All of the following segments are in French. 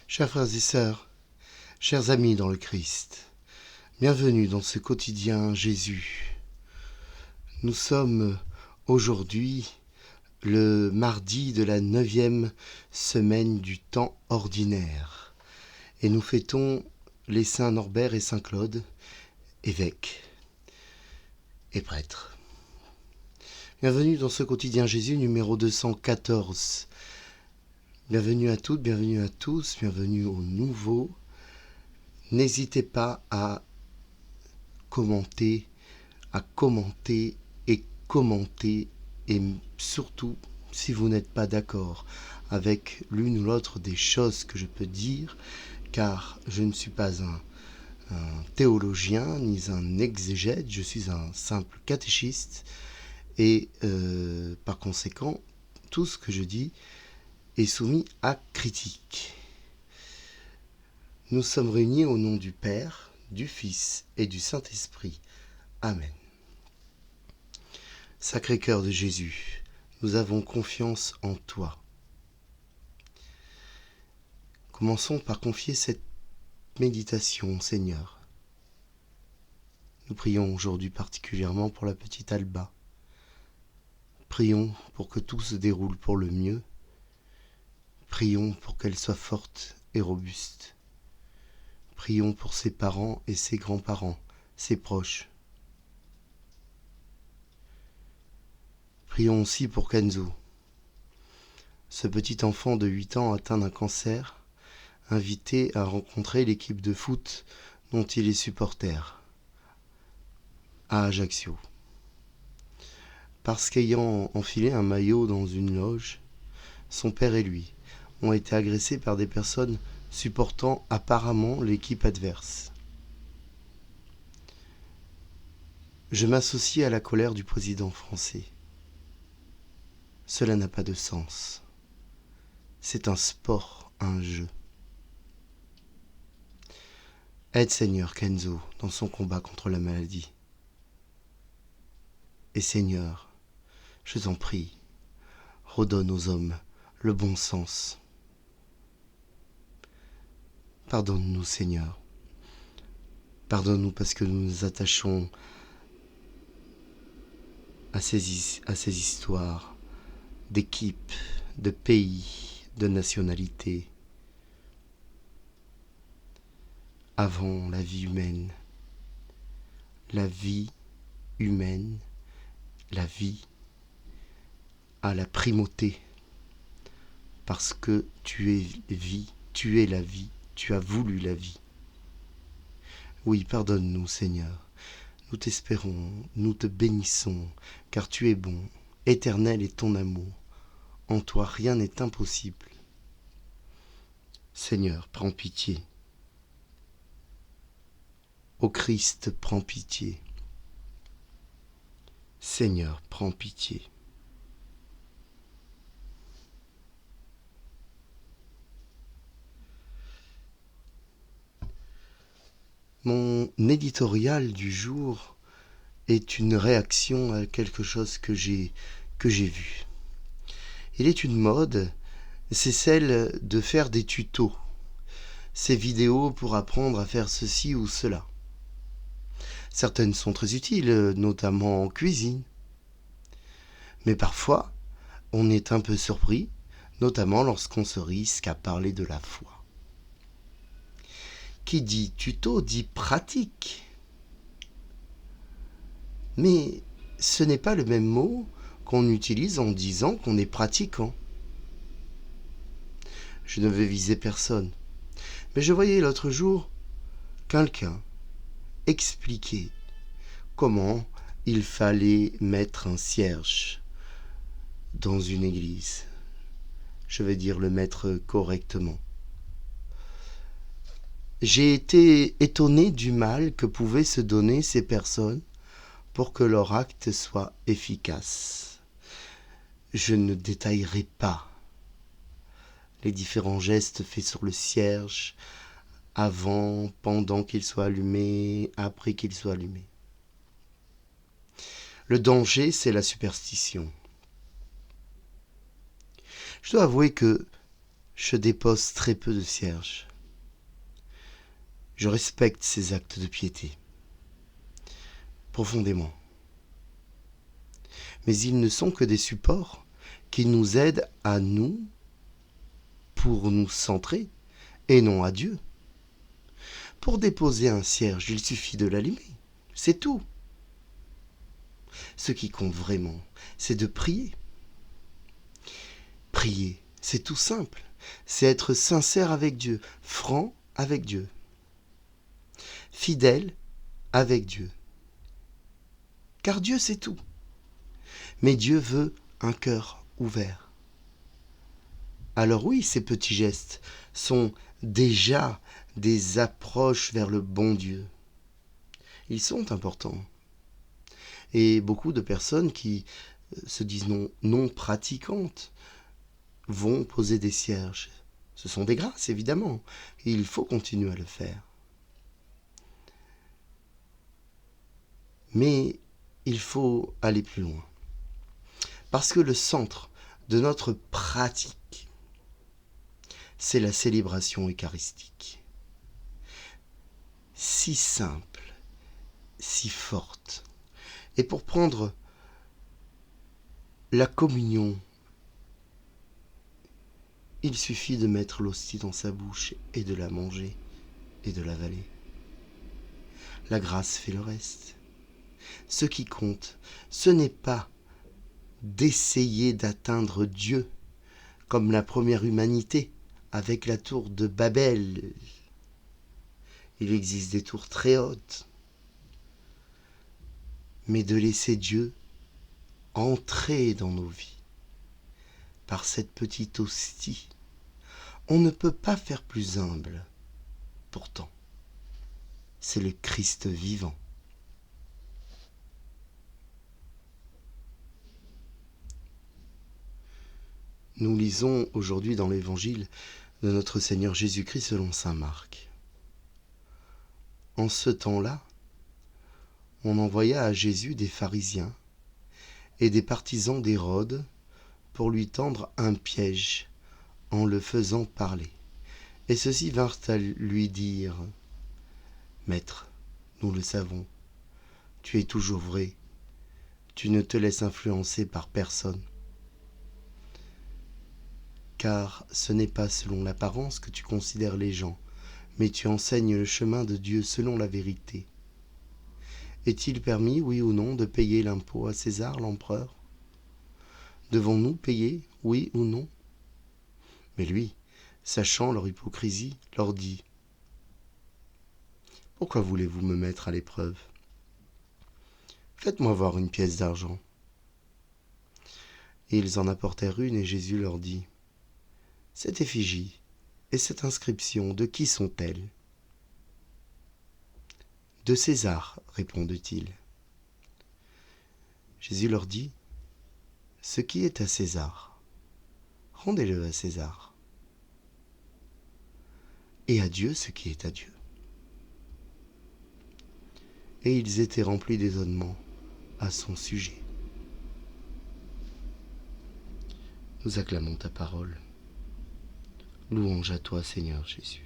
Chers frères et sœurs, chers amis dans le Christ, bienvenue dans ce quotidien Jésus. Nous sommes aujourd'hui le mardi de la 9e semaine du temps ordinaire et nous fêtons les saints Norbert et saint Claude, évêques et prêtres. Bienvenue dans ce quotidien Jésus numéro 214. Bienvenue à toutes, bienvenue à tous, bienvenue aux nouveaux. N'hésitez pas à commenter et surtout, si vous n'êtes pas d'accord avec l'une ou l'autre des choses que je peux dire, car je ne suis pas un théologien ni un exégète, je suis un simple catéchiste et par conséquent, tout ce que je dis est soumis à critique. Nous sommes réunis au nom du Père, du Fils et du Saint-Esprit. Amen. Sacré-Cœur de Jésus, nous avons confiance en toi. Commençons par confier cette méditation au Seigneur. Nous prions aujourd'hui particulièrement pour la petite Alba. Prions pour que tout se déroule pour le mieux. Prions pour qu'elle soit forte et robuste. Prions pour ses parents et ses grands-parents, ses proches. Prions aussi pour Kenzo, ce petit enfant de 8 ans atteint d'un cancer, invité à rencontrer l'équipe de foot dont il est supporter, à Ajaccio. Parce qu'ayant enfilé un maillot dans une loge, son père et lui ont été agressés par des personnes supportant apparemment l'équipe adverse. Je m'associe à la colère du président français. Cela n'a pas de sens. C'est un sport, un jeu. Aide Seigneur Kenzo dans son combat contre la maladie. Et Seigneur, je t'en prie, redonne aux hommes le bon sens. Pardonne-nous Seigneur. Pardonne-nous parce que nous nous attachons à ces histoires d'équipes, de pays, de nationalités, avant la vie humaine. La vie humaine, la vie a la primauté, parce que tu es vie, tu es la vie, tu as voulu la vie. Oui, pardonne-nous Seigneur, nous t'espérons, nous te bénissons, car tu es bon, éternel est ton amour, en toi rien n'est impossible. Seigneur, prends pitié. Ô Christ, prends pitié. Seigneur, prends pitié. Mon éditorial du jour est une réaction à quelque chose que j'ai vu. Il est une mode, c'est celle de faire des tutos, ces vidéos pour apprendre à faire ceci ou cela. Certaines sont très utiles, notamment en cuisine. Mais parfois, on est un peu surpris, notamment lorsqu'on se risque à parler de la foi. Qui dit tuto dit pratique. Mais ce n'est pas le même mot qu'on utilise en disant qu'on est pratiquant. Je ne veux viser personne, mais je voyais l'autre jour quelqu'un expliquer comment il fallait mettre un cierge dans une église. Je vais dire le mettre correctement. J'ai été étonné du mal que pouvaient se donner ces personnes pour que leur acte soit efficace. Je ne détaillerai pas les différents gestes faits sur le cierge, avant, pendant qu'il soit allumé, après qu'il soit allumé. Le danger, c'est la superstition. Je dois avouer que je dépose très peu de cierges. Je respecte ces actes de piété, profondément. Mais ils ne sont que des supports qui nous aident à nous, pour nous centrer, et non à Dieu. Pour déposer un cierge, il suffit de l'allumer. C'est tout. Ce qui compte vraiment, c'est de prier. Prier, c'est tout simple. C'est être sincère avec Dieu, franc avec Dieu, fidèle avec Dieu. Car Dieu, c'est tout. Mais Dieu veut un cœur ouvert. Alors oui, ces petits gestes sont déjà des approches vers le bon Dieu. Ils sont importants. Et beaucoup de personnes qui se disent non pratiquantes vont poser des cierges. Ce sont des grâces, évidemment. Et il faut continuer à le faire. Mais il faut aller plus loin. Parce que le centre de notre pratique, c'est la célébration eucharistique. Si simple, si forte. Et pour prendre la communion, il suffit de mettre l'hostie dans sa bouche et de la manger et de l'avaler. La grâce fait le reste. Ce qui compte, ce n'est pas d'essayer d'atteindre Dieu comme la première humanité avec la tour de Babel. Il existe des tours très hautes, mais de laisser Dieu entrer dans nos vies par cette petite hostie. On ne peut pas faire plus humble. Pourtant, c'est le Christ vivant. Nous lisons aujourd'hui dans l'évangile de notre Seigneur Jésus-Christ selon saint Marc. En ce temps-là, on envoya à Jésus des pharisiens et des partisans d'Hérode pour lui tendre un piège en le faisant parler. Et ceux-ci vinrent à lui dire : « Maître, nous le savons, tu es toujours vrai, tu ne te laisses influencer par personne. Car ce n'est pas selon l'apparence que tu considères les gens, mais tu enseignes le chemin de Dieu selon la vérité. Est-il permis, oui ou non, de payer l'impôt à César, l'empereur ? Devons-nous payer, oui ou non ? Mais lui, sachant leur hypocrisie, leur dit : « Pourquoi voulez-vous me mettre à l'épreuve ? Faites-moi voir une pièce d'argent. » Et ils en apportèrent une, et Jésus leur dit : « Cette effigie et cette inscription, de qui sont-elles ? » « De César, répondit-il. » Jésus leur dit : « Ce qui est à César, rendez-le à César. Et à Dieu ce qui est à Dieu. » Et ils étaient remplis d'étonnement à son sujet. Nous acclamons ta parole. Louange à toi, Seigneur Jésus.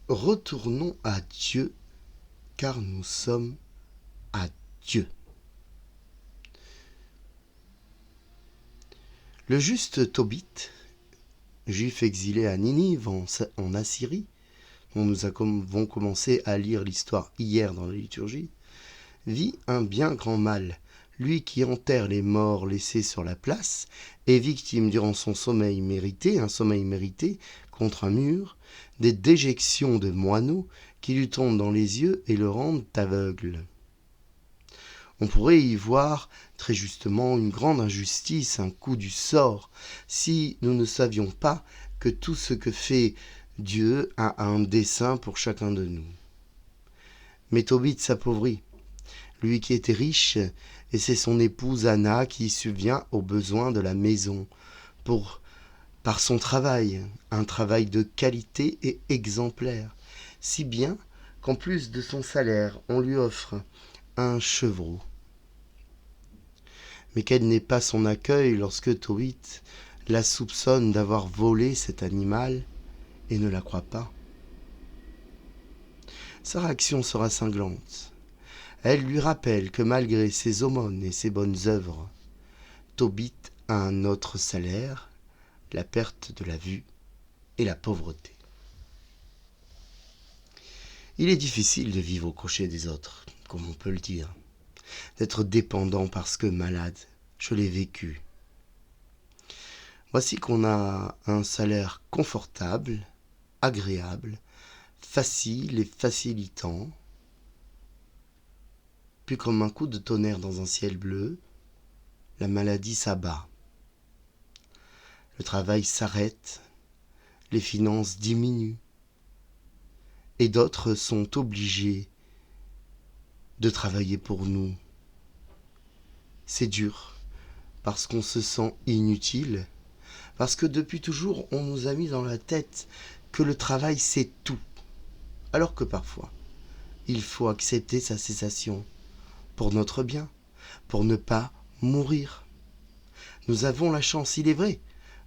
Retournons à Dieu, car nous sommes à Dieu. Le juste Tobit, juif exilé à Ninive en Assyrie, dont nous avons commencé à lire l'histoire hier dans la liturgie, vit un bien grand mal. Lui qui enterre les morts laissés sur la place est victime durant son sommeil mérité, un sommeil mérité contre un mur, des déjections de moineaux qui lui tombent dans les yeux et le rendent aveugle. On pourrait y voir très justement une grande injustice, un coup du sort, si nous ne savions pas que tout ce que fait Dieu a un dessein pour chacun de nous. Mais Tobit s'appauvrit, lui qui était riche, et c'est son épouse Anna qui subvient aux besoins de la maison par son travail, un travail de qualité et exemplaire, si bien qu'en plus de son salaire, on lui offre un chevreau. mais quel n'est pas son accueil lorsque Tobit la soupçonne d'avoir volé cet animal et ne la croit pas. Sa réaction sera cinglante. Elle lui rappelle que malgré ses aumônes et ses bonnes œuvres, Tobit a un autre salaire, la perte de la vue et la pauvreté. Il est difficile de vivre au crochet des autres, comme on peut le dire, d'être dépendant parce que malade, je l'ai vécu. Voici qu'on a un salaire confortable, agréable, facile et facilitant, puis comme un coup de tonnerre dans un ciel bleu, la maladie s'abat. Le travail s'arrête, les finances diminuent, et d'autres sont obligés de travailler pour nous. C'est dur, parce qu'on se sent inutile, parce que depuis toujours on nous a mis dans la tête que le travail c'est tout, alors que parfois il faut accepter sa cessation pour notre bien, pour ne pas mourir. Nous avons la chance, il est vrai,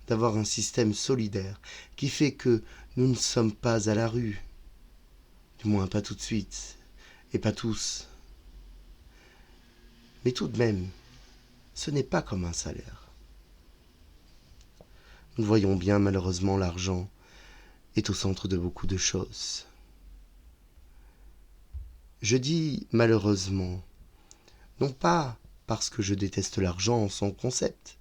d'avoir un système solidaire qui fait que nous ne sommes pas à la rue, du moins pas tout de suite, et pas tous. Mais tout de même, ce n'est pas comme un salaire. Nous voyons bien, malheureusement, l'argent est au centre de beaucoup de choses. Je dis malheureusement, non pas parce que je déteste l'argent en son concept.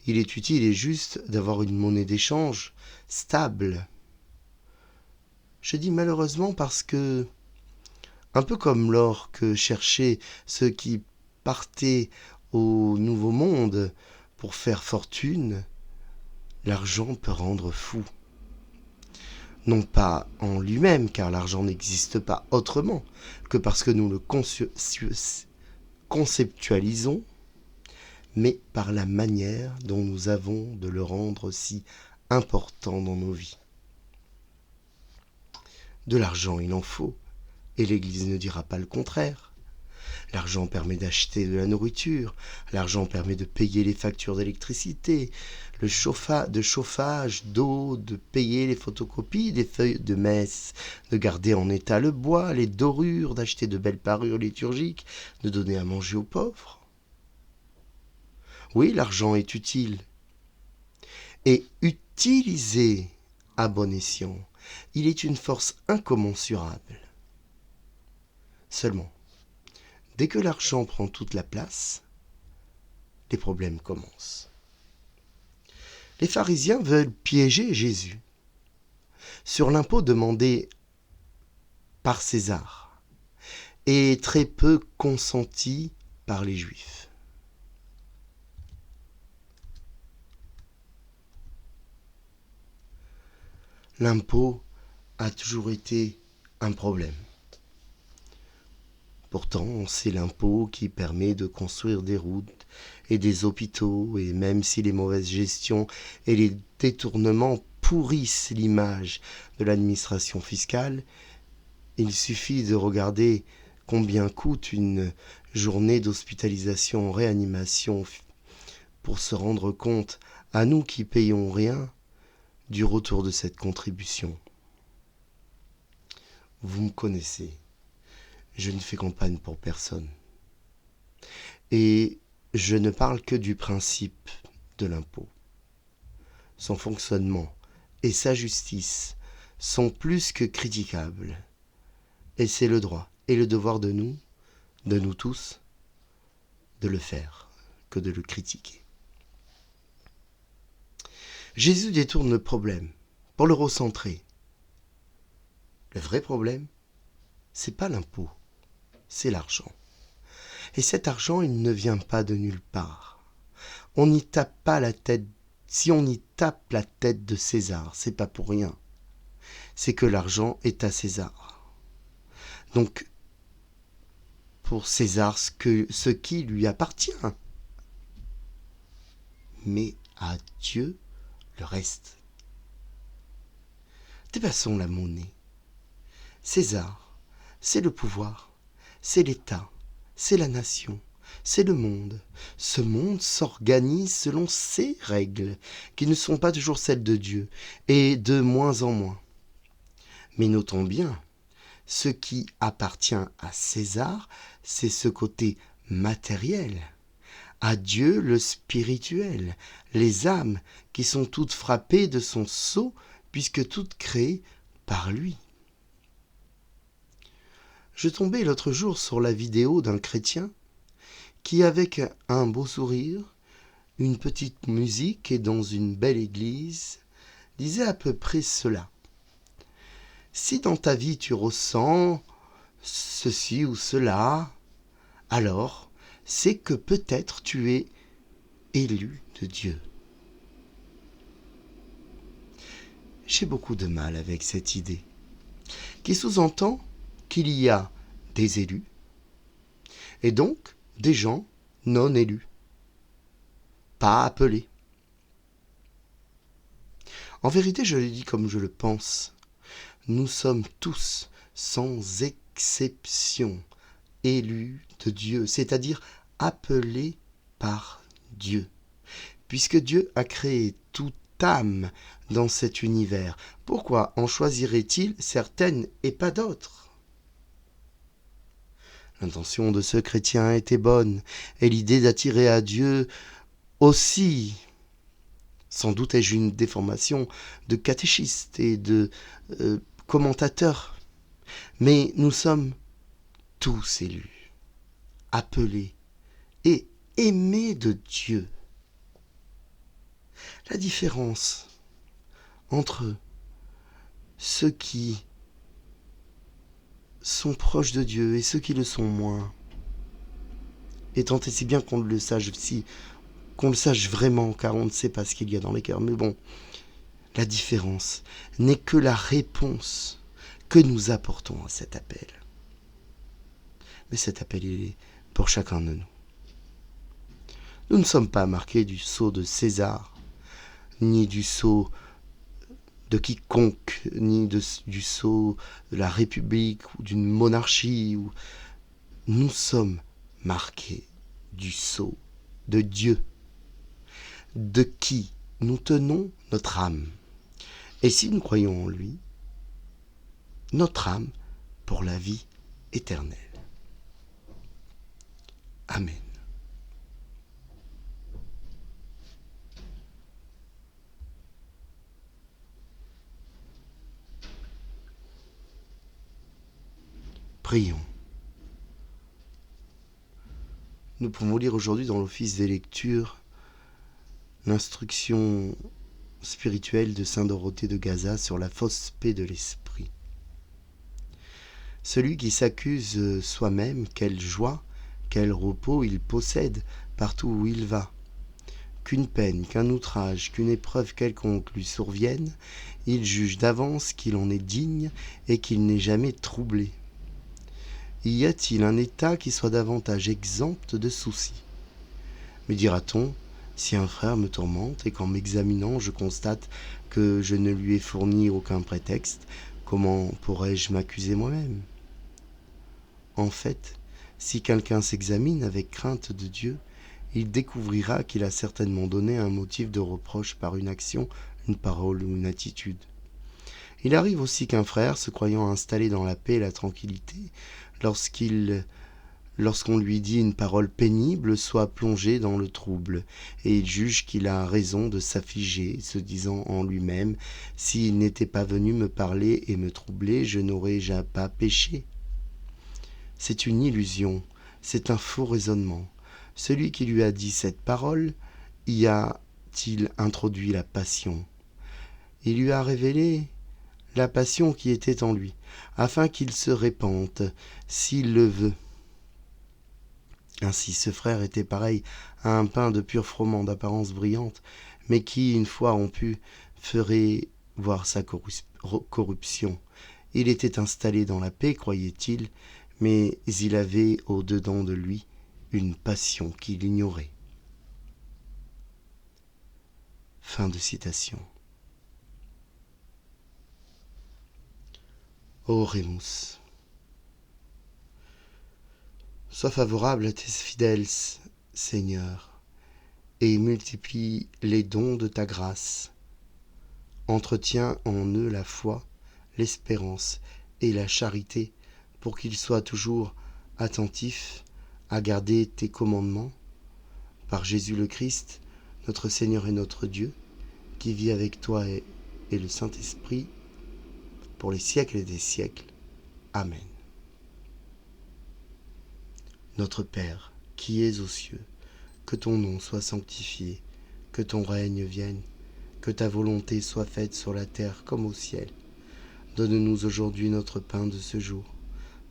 Il est utile et juste d'avoir une monnaie d'échange stable. Je dis malheureusement parce que, un peu comme l'or que cherchaient ceux qui partaient au Nouveau Monde pour faire fortune, l'argent peut rendre fou. Non pas en lui-même, car l'argent n'existe pas autrement que parce que nous le conceptualisons, mais par la manière dont nous avons de le rendre si important dans nos vies. De l'argent, il en faut, et l'Église ne dira pas le contraire. L'argent permet d'acheter de la nourriture, l'argent permet de payer les factures d'électricité, de chauffage, d'eau, de payer les photocopies des feuilles de messe, de garder en état le bois, les dorures, d'acheter de belles parures liturgiques, de donner à manger aux pauvres. Oui, l'argent est utile. Et utilisé à bon escient, il est une force incommensurable. Seulement, dès que l'argent prend toute la place, les problèmes commencent. Les pharisiens veulent piéger Jésus sur l'impôt demandé par César et très peu consenti par les Juifs. L'impôt a toujours été un problème. Pourtant, c'est l'impôt qui permet de construire des routes et des hôpitaux, et même si les mauvaises gestions et les détournements pourrissent l'image de l'administration fiscale, il suffit de regarder combien coûte une journée d'hospitalisation en réanimation pour se rendre compte, à nous qui payons rien, du retour de cette contribution. Vous me connaissez. Je ne fais campagne pour personne. Et je ne parle que du principe de l'impôt. Son fonctionnement et sa justice sont plus que critiquables. Et c'est le droit et le devoir de nous tous, de le faire, que de le critiquer. Jésus détourne le problème pour le recentrer. Le vrai problème, c'est pas l'impôt. C'est l'argent. Et cet argent, il ne vient pas de nulle part. On n'y tape pas la tête. Si on y tape la tête de César, c'est pas pour rien. C'est que l'argent est à César. Donc, pour César, ce qui lui appartient. Mais à Dieu, le reste. Dépassons la monnaie. César, c'est le pouvoir. C'est l'État, c'est la nation, c'est le monde. Ce monde s'organise selon ses règles, qui ne sont pas toujours celles de Dieu, et de moins en moins. Mais notons bien, ce qui appartient à César, c'est ce côté matériel. À Dieu le spirituel, les âmes qui sont toutes frappées de son sceau, puisque toutes créées par lui. Je tombais l'autre jour sur la vidéo d'un chrétien qui, avec un beau sourire, une petite musique et dans une belle église, disait à peu près cela. Si dans ta vie tu ressens ceci ou cela, alors c'est que peut-être tu es élu de Dieu. J'ai beaucoup de mal avec cette idée, qui sous-entend qu'il y a des élus, et donc des gens non élus, pas appelés. En vérité, je le dis comme je le pense, nous sommes tous, sans exception, élus de Dieu, c'est-à-dire appelés par Dieu, puisque Dieu a créé toute âme dans cet univers. Pourquoi en choisirait-il certaines et pas d'autres ? L'intention de ce chrétien était bonne, et l'idée d'attirer à Dieu aussi. Sans doute ai-je une déformation de catéchiste et de commentateur, mais nous sommes tous élus, appelés et aimés de Dieu. La différence entre ceux qui sont proches de Dieu et ceux qui le sont moins, et tant et si bien qu'on le sache qu'on le sache vraiment, car on ne sait pas ce qu'il y a dans les cœurs. Mais bon, la différence n'est que la réponse que nous apportons à cet appel. Mais cet appel, il est pour chacun de nous. Nous ne sommes pas marqués du sceau de César, ni du sceau de quiconque, ni du sceau de la République ou d'une monarchie. Nous sommes marqués du sceau de Dieu, de qui nous tenons notre âme. Et si nous croyons en lui, notre âme pour la vie éternelle. Amen. Prions. Nous pouvons lire aujourd'hui dans l'office des lectures l'instruction spirituelle de saint Dorothée de Gaza sur la fausse paix de l'esprit. Celui qui s'accuse soi-même, quelle joie, quel repos il possède partout où il va. Qu'une peine, qu'un outrage, qu'une épreuve quelconque lui survienne, il juge d'avance qu'il en est digne et qu'il n'est jamais troublé. Y a-t-il un état qui soit davantage exempt de soucis ? Me dira-t-on, si un frère me tourmente et qu'en m'examinant je constate que je ne lui ai fourni aucun prétexte, comment pourrais-je m'accuser moi-même ? En fait, si quelqu'un s'examine avec crainte de Dieu, il découvrira qu'il a certainement donné un motif de reproche par une action, une parole ou une attitude. Il arrive aussi qu'un frère, se croyant installé dans la paix et la tranquillité, lorsqu'on lui dit une parole pénible, soit plongé dans le trouble, et il juge qu'il a raison de s'affliger, se disant en lui-même « S'il n'était pas venu me parler et me troubler, je n'aurais pas péché. » C'est une illusion, c'est un faux raisonnement. Celui qui lui a dit cette parole, y a-t-il introduit la passion ? Il lui a révélé la passion qui était en lui, afin qu'il se répande, s'il le veut. Ainsi, ce frère était pareil à un pain de pur froment d'apparence brillante, mais qui, une fois rompu, ferait voir sa corruption. Il était installé dans la paix, croyait-il, mais il avait au-dedans de lui une passion qu'il ignorait. Fin de citation. Oremus. Sois favorable à tes fidèles, Seigneur, et multiplie les dons de ta grâce. Entretiens en eux la foi, l'espérance et la charité, pour qu'ils soient toujours attentifs à garder tes commandements, par Jésus le Christ, notre Seigneur et notre Dieu, qui vit avec toi et le Saint-Esprit, pour les siècles et des siècles. Amen. Notre Père, qui es aux cieux, que ton nom soit sanctifié, que ton règne vienne, que ta volonté soit faite sur la terre comme au ciel. Donne-nous aujourd'hui notre pain de ce jour.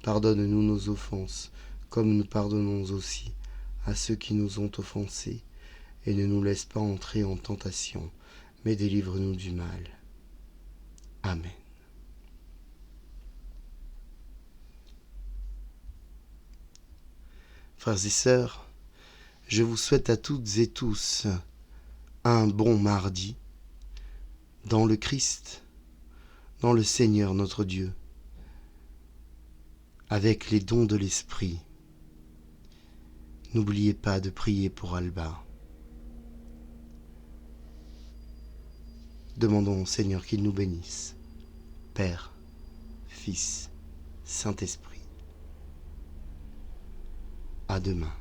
Pardonne-nous nos offenses, comme nous pardonnons aussi à ceux qui nous ont offensés, et ne nous laisse pas entrer en tentation, mais délivre-nous du mal. Amen. Frères et sœurs, je vous souhaite à toutes et tous un bon mardi dans le Christ, dans le Seigneur notre Dieu, avec les dons de l'Esprit. N'oubliez pas de prier pour Alba. Demandons au Seigneur qu'il nous bénisse. Père, Fils, Saint-Esprit. À demain.